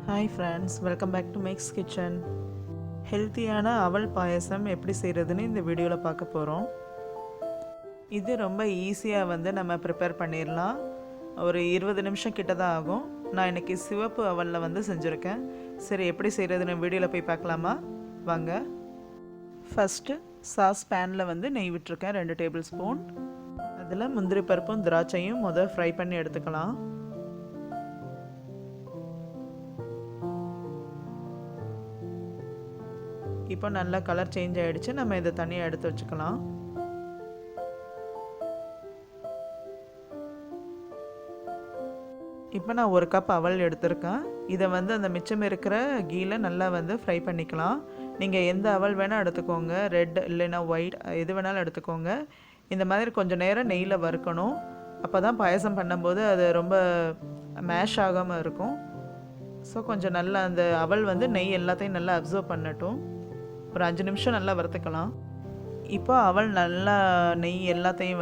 Hi friends, welcome back to Mek'skitchen. ஹெல்த்தியான அவல் பாயசம் எப்படி செய்கிறதுன்னு இந்த வீடியோவில் பார்க்க போகிறோம். இது ரொம்ப ஈஸியாக நம்ம ப்ரிப்பேர் பண்ணிடலாம். ஒரு 20 நிமிஷம் கிட்ட தான் ஆகும். நான் இன்றைக்கி சிவப்பு அவலில் செஞ்சுருக்கேன். சரி, எப்படி செய்கிறதுன்னு வீடியோவில் போய் பார்க்கலாமா? வாங்க. ஃபஸ்ட்டு சாஸ் பேனில் நெய் விட்டுருக்கேன் 2 டேபிள் ஸ்பூன். அதில் முந்திரி பருப்பும் திராட்சையும் ஃப்ரை பண்ணி எடுத்துக்கலாம். இப்போ நல்லா கலர் சேஞ்ச் ஆகிடுச்சு. நம்ம இதை தனியாக எடுத்து வச்சுக்கலாம். இப்போ நான் 1 கப் அவல் எடுத்திருக்கேன். இதை அந்த மிச்சம் இருக்கிற கீயில் நல்லா ஃப்ரை பண்ணிக்கலாம். நீங்கள் எந்த அவல் வேணால் எடுத்துக்கோங்க, ரெட் இல்லைன்னா ஒயிட், எது வேணாலும் எடுத்துக்கோங்க. இந்த மாதிரி கொஞ்சம் நேரம் நெய்யில் வறுக்கணும். அப்போ தான் பாயசம் பண்ணும்போது அது ரொம்ப மேஷ் ஆகாமல் இருக்கும். ஸோ கொஞ்சம் நல்லா அந்த அவல் நெய் எல்லாத்தையும் நல்லா அப்சர்வ் பண்ணட்டும். ஒரு 5 நிமிஷம் நல்லா வறுத்துக்கலாம். இப்போ அவல் நல்லா நெய் எல்லாத்தையும்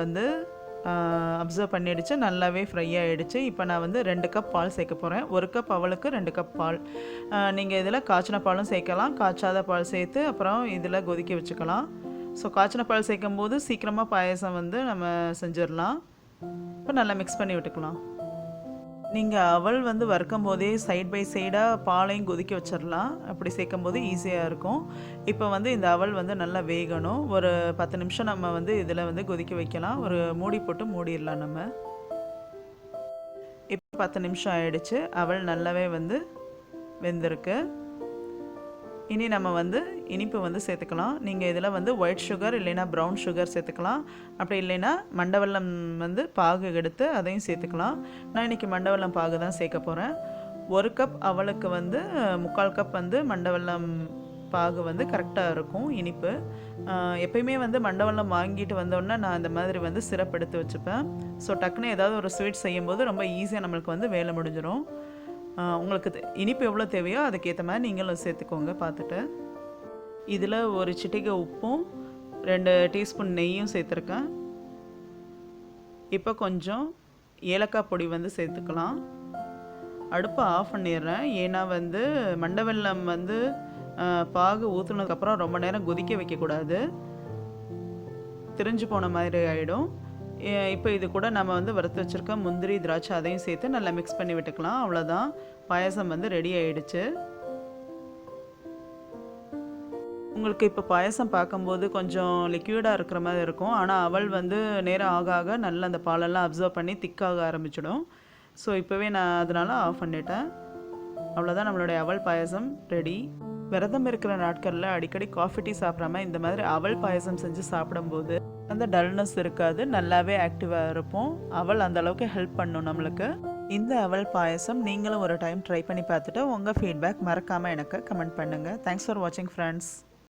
அப்சர்வ் பண்ணிடுச்சு, நல்லாவே ஃப்ரை ஆகிடுச்சு. இப்போ நான் 2 கப் பால் சேர்க்க போகிறேன். 1 கப் அவலுக்கு 2 கப் பால். நீங்கள் இதில் காய்ச்சின பாலும் சேர்க்கலாம், காய்ச்சாத பால் சேர்த்து அப்புறம் இதில் கொதிக்க வச்சுக்கலாம். ஸோ காய்ச்சின பால் சேர்க்கும் போது சீக்கிரமாக பாயசம் நம்ம செஞ்சிடலாம். இப்போ நல்லா மிக்ஸ் பண்ணி விட்டுக்கலாம். நீங்கள் அவல் வறுக்கும் போதே சைட் பை சைடாக பாலையும் கொதிக்க வச்சிடலாம். அப்படி சேர்க்கும் போது ஈஸியாக இருக்கும். இப்போ இந்த அவல் நல்லா வேகணும். ஒரு 10 நிமிஷம் நம்ம இதில் கொதிக்க வைக்கலாம். ஒரு மூடி போட்டு மூடிடலாம் நம்ம. இப்போ 10 நிமிஷம் ஆயிடுச்சு. அவல் நல்லாவே வெந்திருக்கு. இனி நம்ம இனிப்பு சேர்த்துக்கலாம். நீங்கள் இதில் ஒயிட் சுகர் இல்லைன்னா ப்ரௌன் சுகர் சேர்த்துக்கலாம். அப்படி இல்லைன்னா மண்டவெல்லம் பாகு எடுத்து அதையும் சேர்த்துக்கலாம். நான் இன்றைக்கி மண்டவெல்லம் பாகு தான் சேர்க்க போகிறேன். 1 கப் அவளுக்கு 3/4 கப் மண்டவெல்லம் பாகு கரெக்டாக இருக்கும் இனிப்பு. எப்பயுமே மண்டவெல்லம் வாங்கிட்டு வந்தோடனே நான் இந்த மாதிரி சிரப் எடுத்து வச்சுப்பேன். ஸோ டக்குன்னு ஏதாவது ஒரு ஸ்வீட் செய்யும்போது ரொம்ப ஈஸியாக நம்மளுக்கு வேலை முடிஞ்சிடும். உங்களுக்கு இனிப்பு எவ்வளோ தேவையோ அதுக்கேற்ற மாதிரி நீங்களும் சேர்த்துக்கோங்க பார்த்துட்டு. இதில் ஒரு சிட்டிகை உப்பும் 2 டீஸ்பூன் நெய்யும் சேர்த்துருக்கேன். இப்போ கொஞ்சம் ஏலக்காய் பொடி சேர்த்துக்கலாம். அடுப்பை ஆஃப் பண்ணிடுறேன். ஏன்னா மண்டவெல்லம் பாகு ஊற்றுனதுக்கப்புறம் ரொம்ப நேரம் கொதிக்க வைக்கக்கூடாது, திரிஞ்சு போன மாதிரி ஆகிடும். இப்போ இது கூட நம்ம வறுத்து வச்சுருக்க முந்திரி திராட்சை அதையும் சேர்த்து நல்லா மிக்ஸ் பண்ணி விட்டுக்கலாம். அவ்வளோதான், பாயசம் ரெடி ஆகிடுச்சு. உங்களுக்கு இப்போ பாயசம் பார்க்கும்போது கொஞ்சம் லிக்விடாக இருக்கிற மாதிரி இருக்கும். ஆனால் அவல் நேரம் ஆக ஆக நல்லா அந்த பாலெல்லாம் அப்சர்வ் பண்ணி திக்காக ஆரம்பிச்சிடும். ஸோ இப்போவே நான் அதனால் ஆஃப் பண்ணிட்டேன். அவ்வளோதான், நம்மளுடைய அவல் பாயசம் ரெடி. விரதம் இருக்கிற நாட்களில் அடிக்கடி காஃபி டீ சாப்பிடாம இந்த மாதிரி அவல் பாயசம் செஞ்சு சாப்பிடும்போது அந்த டல்னஸ் இருக்காது, நல்லாவே ஆக்டிவாக இருப்போம். அவல் அந்த அளவுக்கு ஹெல்ப் பண்ணும் நம்மளுக்கு. இந்த அவல் பாயசம் நீங்களும் ஒரு டைம் ட்ரை பண்ணி பார்த்துட்டு உங்கள் ஃபீட்பேக் மறக்காமல் எனக்கு கமெண்ட் பண்ணுங்கள். தேங்க்ஸ் ஃபார் வாட்சிங் ஃப்ரெண்ட்ஸ்.